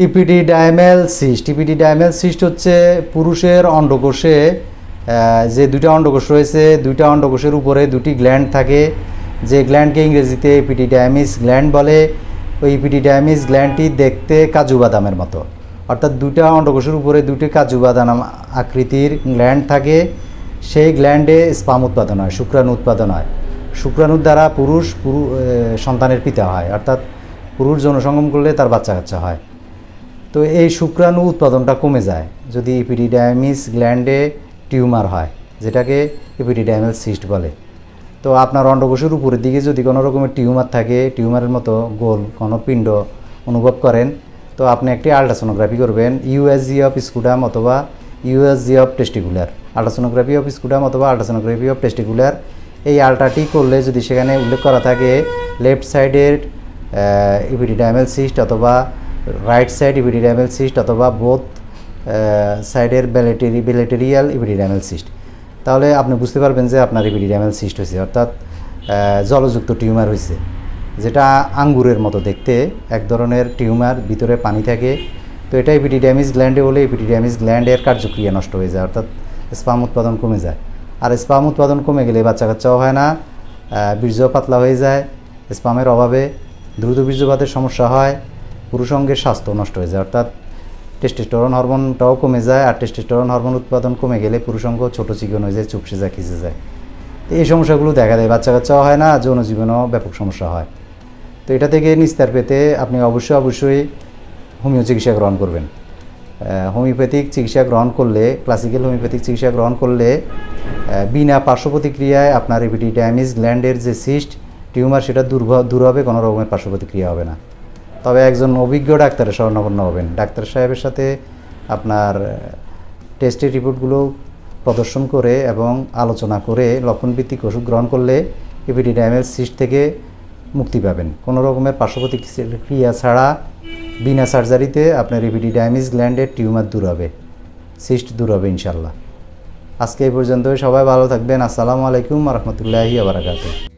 ইপিডিডাইমেল cyst হচ্ছে পুরুষের অন্ডকোষে যে দুইটা অন্ডকোষ রয়েছে, দুইটা অন্ডকোষের উপরে দুটি গ্ল্যান্ড থাকে, যে গ্ল্যান্ডকে ইংরেজিতে ইপিডিডাইমিস গ্ল্যান্ড বলে। ওই ইপিডিডাইমিস গ্ল্যান্ডটি দেখতে কাজু বাদামের মতো, অর্থাৎ দুইটা অন্ডকোষের উপরে দুটি কাজু বাদাম আকৃতির গ্ল্যান্ড থাকে। সেই গ্ল্যান্ডে স্পাম উৎপাদন হয়, শুক্রাণু উৎপাদন হয়। শুক্রাণুর দ্বারা পুরুষ সন্তানের পিতা হয়, অর্থাৎ পুরুষ যৌনসঙ্গম করলে তার বাচ্চা কাচ্চা হয়। তো এই শুক্রাণু উৎপাদনটা কমে যায় যদি ইপিডিডাইমিস গ্ল্যান্ডে টিউমার হয়, যেটাকে ইপিডিডাইমাল সিস্ট বলে। তো আপনার অন্ডকোষের উপরের দিকে যদি কোনো রকমের টিউমার থাকে, টিউমারের মতো গোল কোনো পিণ্ড অনুভব করেন, তো আপনি একটি আল্ট্রাসোনোগ্রাফি করবেন, ইউএসজি অফ স্কুটাম অথবা USG of testicular, ultrasonography of scrotum অথবা আল্ট্রাসোনোগ্রাফি অফ টেস্টিকুলার। এই আল্ট্রাটি করলে যদি সেখানে উল্লেখ করা থাকে লেফট সাইডের ইপিডিডাইমাল সিস্ট অথবা রাইট সাইড ইপিডিডাইমাল সিস্ট অথবা বোথ সাইডের বেলেটেরিয়াল ইপিডিডাইমাল সিস্ট, তাহলে আপনি বুঝতে পারবেন যে আপনার ইপিডিডাইমাল সিস্ট হয়েছে, অর্থাৎ জলযুক্ত টিউমার হয়েছে, যেটা আঙ্গুরের মতো দেখতে, এক ধরনের টিউমার, ভিতরে পানি থাকে। তো এটা ইপিডিডাইমিস গ্ল্যান্ডে হলে ইপিডিডাইমিস গ্ল্যান্ডের কার্যক্রিয়া নষ্ট হয়ে যায়, অর্থাৎ স্পাম উৎপাদন কমে যায়। আর স্পাম উৎপাদন কমে গেলে বাচ্চা কাচ্চাও হয় না, বীর্য পাতলা হয়ে যায়, স্পামের অভাবে দ্রুত বীর্যপাতের সমস্যা হয়, পুরুষাঙ্গের স্বাস্থ্য নষ্ট হয়ে যায়, অর্থাৎ টেস্টোস্টেরন হরমোনটাও কমে যায়। আর টেস্টোস্টেরন হরমোন উৎপাদন কমে গেলে পুরুষাঙ্গ ছোটো চিকন হয়ে যায়, চুপসে যায়, খিসে যায়। তো এই সমস্যাগুলো দেখা দেয়, বাচ্চা কাচ্চাও হয় না, যৌন জীবনেও ব্যাপক সমস্যা হয়। তো এটা থেকে নিস্তার পেতে আপনি অবশ্যই হোমিও চিকিৎসা গ্রহণ করবেন। হোমিওপ্যাথিক চিকিৎসা গ্রহণ করলে, ক্লাসিক্যাল হোমিওপ্যাথিক চিকিৎসা গ্রহণ করলে বিনা পার্শ্ব প্রতিক্রিয়ায় আপনার ইপিডিডাইমিস গ্ল্যান্ডের যে সিস্ট টিউমার সেটা দূর হবে, কোনো রকমের পার্শ্ব প্রতিক্রিয়া হবে না। তবে একজন অভিজ্ঞ ডাক্তারের শরণাপন্ন হবেন, ডাক্তার সাহেবের সাথে আপনার টেস্টের রিপোর্টগুলো প্রদর্শন করে এবং আলোচনা করে লক্ষণভিত্তিক ওষুধ গ্রহণ করলে ইপিডিডাইমাল সিস্ট থেকে মুক্তি পাবেন। কোনো রকমের পার্শ্ব প্রতিক্রিয়া ছাড়া বিনা সার্জারিতে আপনার ইপিডিডাইমিস গ্ল্যান্ডের টিউমার দূর হবে, সিস্ট দূর হবে ইনশাল্লাহ। আজকে এই পর্যন্তই, সবাই ভালো থাকবেন। আসসালামু আলাইকুম ওয়া রাহমাতুল্লাহি ওয়া বারাকাতুহু।